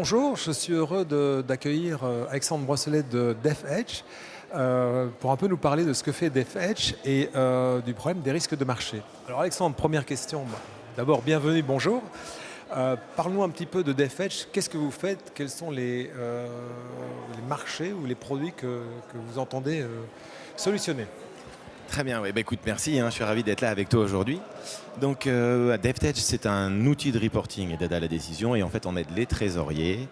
Bonjour, je suis heureux d'accueillir Alexandre Brosselet de DefEdge pour un peu nous parler de ce que fait DefEdge et du problème des risques de marché. Alors Alexandre, première question. D'abord, bienvenue, bonjour. Parle-nous un petit peu de DefEdge. Qu'est-ce que vous faites? Quels sont les marchés ou les produits que vous entendez solutionner? Très bien, oui. Écoute, merci, je suis ravi d'être là avec toi aujourd'hui. Donc, DefEdge, c'est un outil de reporting et d'aide à la décision et en fait, on aide les trésoriers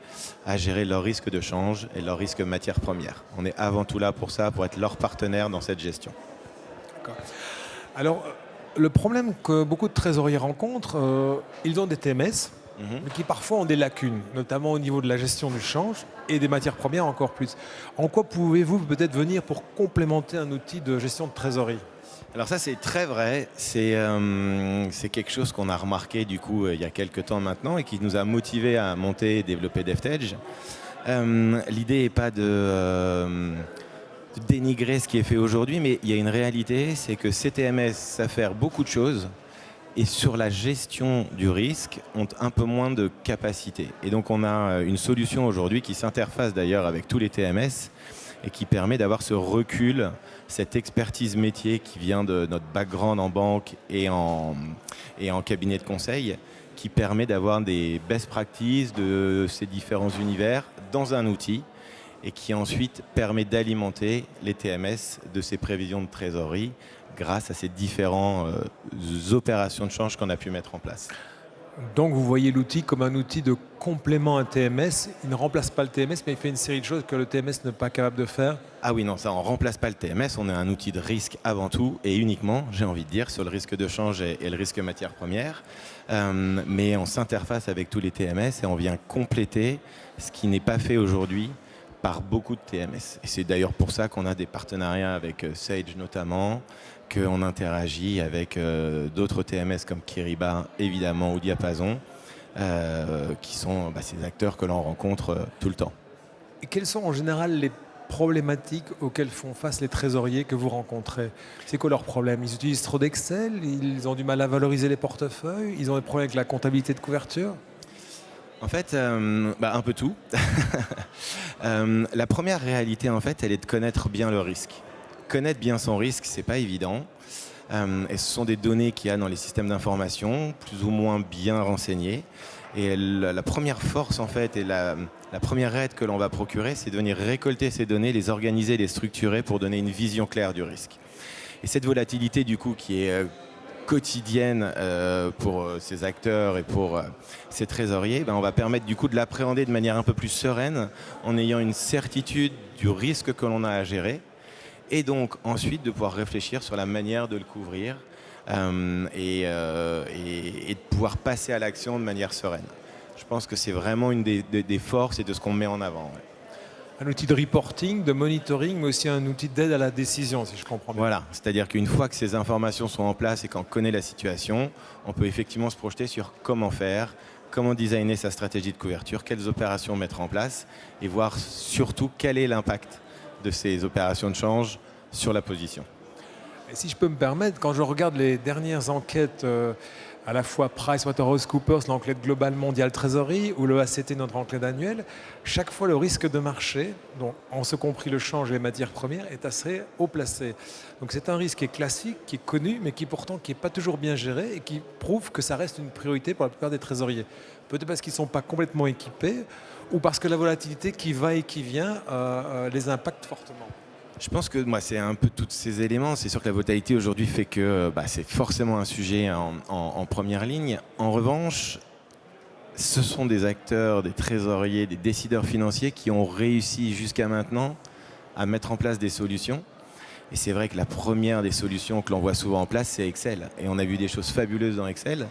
à gérer leurs risques de change et leurs risques matières premières. On est avant tout là pour ça, pour être leur partenaire dans cette gestion. D'accord. Alors, le problème que beaucoup de trésoriers rencontrent, ils ont des TMS, mais qui parfois ont des lacunes, notamment au niveau de la gestion du change et des matières premières encore plus. En quoi pouvez-vous peut-être venir pour complémenter un outil de gestion de trésorerie? Alors ça, c'est très vrai. C'est quelque chose qu'on a remarqué du coup il y a quelques temps maintenant et qui nous a motivés à monter et développer DefEdge. L'idée n'est pas de dénigrer ce qui est fait aujourd'hui, mais il y a une réalité, c'est que ces TMS savent faire beaucoup de choses et sur la gestion du risque ont un peu moins de capacité. Et donc on a une solution aujourd'hui qui s'interface d'ailleurs avec tous les TMS et qui permet d'avoir ce recul, cette expertise métier qui vient de notre background en banque et en cabinet de conseil, qui permet d'avoir des best practices de ces différents univers dans un outil et qui ensuite permet d'alimenter les TMS de ces prévisions de trésorerie grâce à ces différentes opérations de change qu'on a pu mettre en place. Donc vous voyez l'outil comme un outil de complément à un TMS. Il ne remplace pas le TMS, mais il fait une série de choses que le TMS n'est pas capable de faire. Ah oui, non, ça, on ne remplace pas le TMS. On est un outil de risque avant tout et uniquement, j'ai envie de dire, sur le risque de change et le risque matière première. Mais on s'interface avec tous les TMS et on vient compléter ce qui n'est pas fait aujourd'hui par beaucoup de TMS. Et c'est d'ailleurs pour ça qu'on a des partenariats avec Sage notamment, qu'on interagit avec d'autres TMS comme Kiriba évidemment ou Diapason, qui sont ces acteurs que l'on rencontre tout le temps. Et quelles sont en général les problématiques auxquelles font face les trésoriers que vous rencontrez? C'est quoi leurs problèmes? Ils utilisent trop d'Excel? Ils ont du mal à valoriser les portefeuilles? Ils ont des problèmes avec la comptabilité de couverture? En fait, un peu tout. La première réalité, en fait, elle est de connaître bien le risque. Connaître bien son risque, c'est pas évident. Et ce sont des données qu'il y a dans les systèmes d'information, plus ou moins bien renseignées. Et la première force, en fait, et la première aide que l'on va procurer, c'est de venir récolter ces données, les organiser, les structurer pour donner une vision claire du risque. Et cette volatilité, du coup, qui est quotidienne pour ces acteurs et pour ces trésoriers, on va permettre du coup de l'appréhender de manière un peu plus sereine en ayant une certitude du risque que l'on a à gérer et donc ensuite de pouvoir réfléchir sur la manière de le couvrir et de pouvoir passer à l'action de manière sereine. Je pense que c'est vraiment une des forces et de ce qu'on met en avant. Ouais. Un outil de reporting, de monitoring, mais aussi un outil d'aide à la décision, si je comprends bien. Voilà, c'est-à-dire qu'une fois que ces informations sont en place et qu'on connaît la situation, on peut effectivement se projeter sur comment faire, comment designer sa stratégie de couverture, quelles opérations mettre en place et voir surtout quel est l'impact de ces opérations de change sur la position. Et si je peux me permettre, quand je regarde les dernières enquêtes, à la fois PricewaterhouseCoopers, l'enquête globale mondiale trésorerie, ou le ACT, notre enquête annuelle, chaque fois le risque de marché, donc en ce compris le change et les matières premières, est assez haut placé. Donc c'est un risque qui est classique, qui est connu, mais qui pourtant qui n'est pas toujours bien géré et qui prouve que ça reste une priorité pour la plupart des trésoriers. Peut-être parce qu'ils ne sont pas complètement équipés ou parce que la volatilité qui va et qui vient les impacte fortement. Je pense que moi, c'est un peu tous ces éléments. C'est sûr que la volatilité aujourd'hui fait que c'est forcément un sujet en première ligne. En revanche, ce sont des acteurs, des trésoriers, des décideurs financiers qui ont réussi jusqu'à maintenant à mettre en place des solutions. Et c'est vrai que la première des solutions que l'on voit souvent en place, c'est Excel. Et on a vu des choses fabuleuses dans Excel.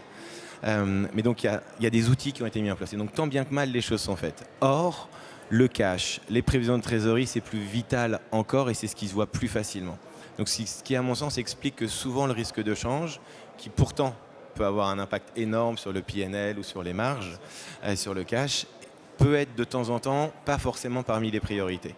Mais donc, il y a des outils qui ont été mis en place. Et donc, tant bien que mal, les choses sont faites. Or, le cash, les prévisions de trésorerie, c'est plus vital encore et c'est ce qui se voit plus facilement. Donc ce qui, à mon sens, explique que souvent le risque de change, qui pourtant peut avoir un impact énorme sur le PNL ou sur les marges, sur le cash, peut être de temps en temps pas forcément parmi les priorités.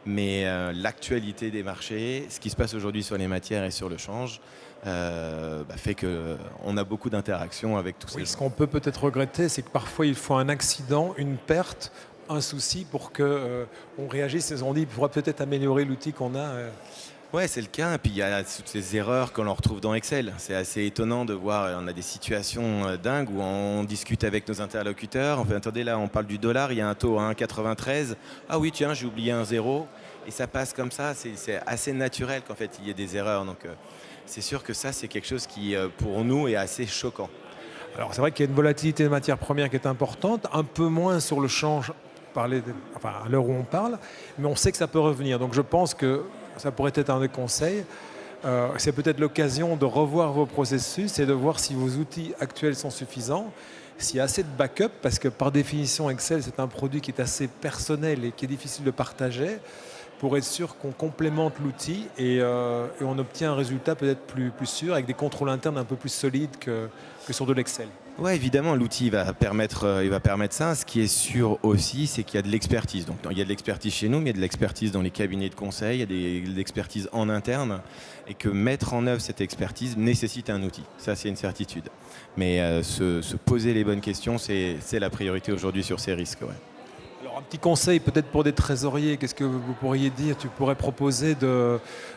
Mais l'actualité des marchés, ce qui se passe aujourd'hui sur les matières et sur le change, fait qu'on a beaucoup d'interactions avec tous ces Oui, ce gens. qu'on peut peut-être regretter, c'est que parfois il faut un accident, une perte, un souci pour que on réagisse. On dit qu'il faudra peut-être améliorer l'outil qu'on a. Ouais, c'est le cas. Et puis il y a toutes ces erreurs que l'on retrouve dans Excel. C'est assez étonnant de voir, on a des situations dingues où on discute avec nos interlocuteurs. On fait, attendez, là, on parle du dollar, il y a un taux à 1,93. Ah oui, tiens, j'ai oublié un zéro. Et ça passe comme ça. C'est assez naturel qu'en fait, il y ait des erreurs. Donc, c'est sûr que ça, c'est quelque chose qui, pour nous, est assez choquant. Alors c'est vrai qu'il y a une volatilité des matières premières qui est importante, un peu moins sur le change à l'heure où on parle, mais on sait que ça peut revenir. Donc je pense que ça pourrait être un des conseils. C'est peut-être l'occasion de revoir vos processus et de voir si vos outils actuels sont suffisants, s'il y a assez de backup, parce que par définition Excel c'est un produit qui est assez personnel et qui est difficile de partager, pour être sûr qu'on complémente l'outil et on obtient un résultat peut-être plus sûr avec des contrôles internes un peu plus solides que sur de l'Excel. Oui, évidemment, l'outil va permettre ça. Ce qui est sûr aussi, c'est qu'il y a de l'expertise. Donc, il y a de l'expertise chez nous, mais il y a de l'expertise dans les cabinets de conseil, il y a de l'expertise en interne, et que mettre en œuvre cette expertise nécessite un outil. Ça, c'est une certitude. Mais se poser les bonnes questions, c'est la priorité aujourd'hui sur ces risques. Ouais. Alors un petit conseil peut-être pour des trésoriers, qu'est-ce que vous pourriez dire? Tu pourrais proposer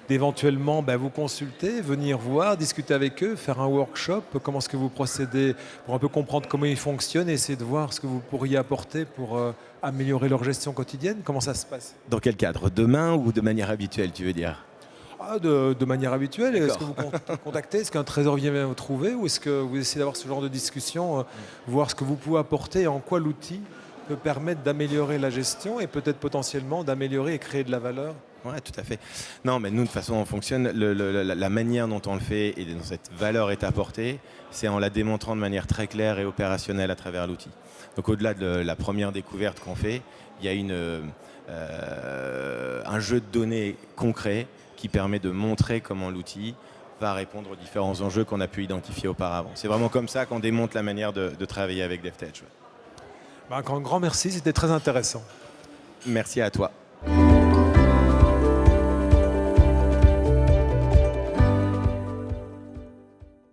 d'éventuellement vous consulter, venir voir, discuter avec eux, faire un workshop. Comment est-ce que vous procédez pour un peu comprendre comment ils fonctionnent et essayer de voir ce que vous pourriez apporter pour améliorer leur gestion quotidienne? Comment ça se passe? Dans quel cadre? Demain ou de manière habituelle, tu veux dire? De manière habituelle. Est-ce que D'accord. vous contactez? Est-ce qu'un trésorier vient vous trouver? Ou est-ce que vous essayez d'avoir ce genre de discussion, voir ce que vous pouvez apporter et en quoi l'outil peut permettre d'améliorer la gestion et peut-être potentiellement d'améliorer et créer de la valeur? Oui, tout à fait. Non, mais nous, de toute façon, on fonctionne. La manière dont on le fait et dont cette valeur est apportée, c'est en la démontrant de manière très claire et opérationnelle à travers l'outil. Donc, au-delà de la première découverte qu'on fait, il y a un jeu de données concret qui permet de montrer comment l'outil va répondre aux différents enjeux qu'on a pu identifier auparavant. C'est vraiment comme ça qu'on démontre la manière de travailler avec DevTech. Un grand merci, c'était très intéressant. Merci à toi.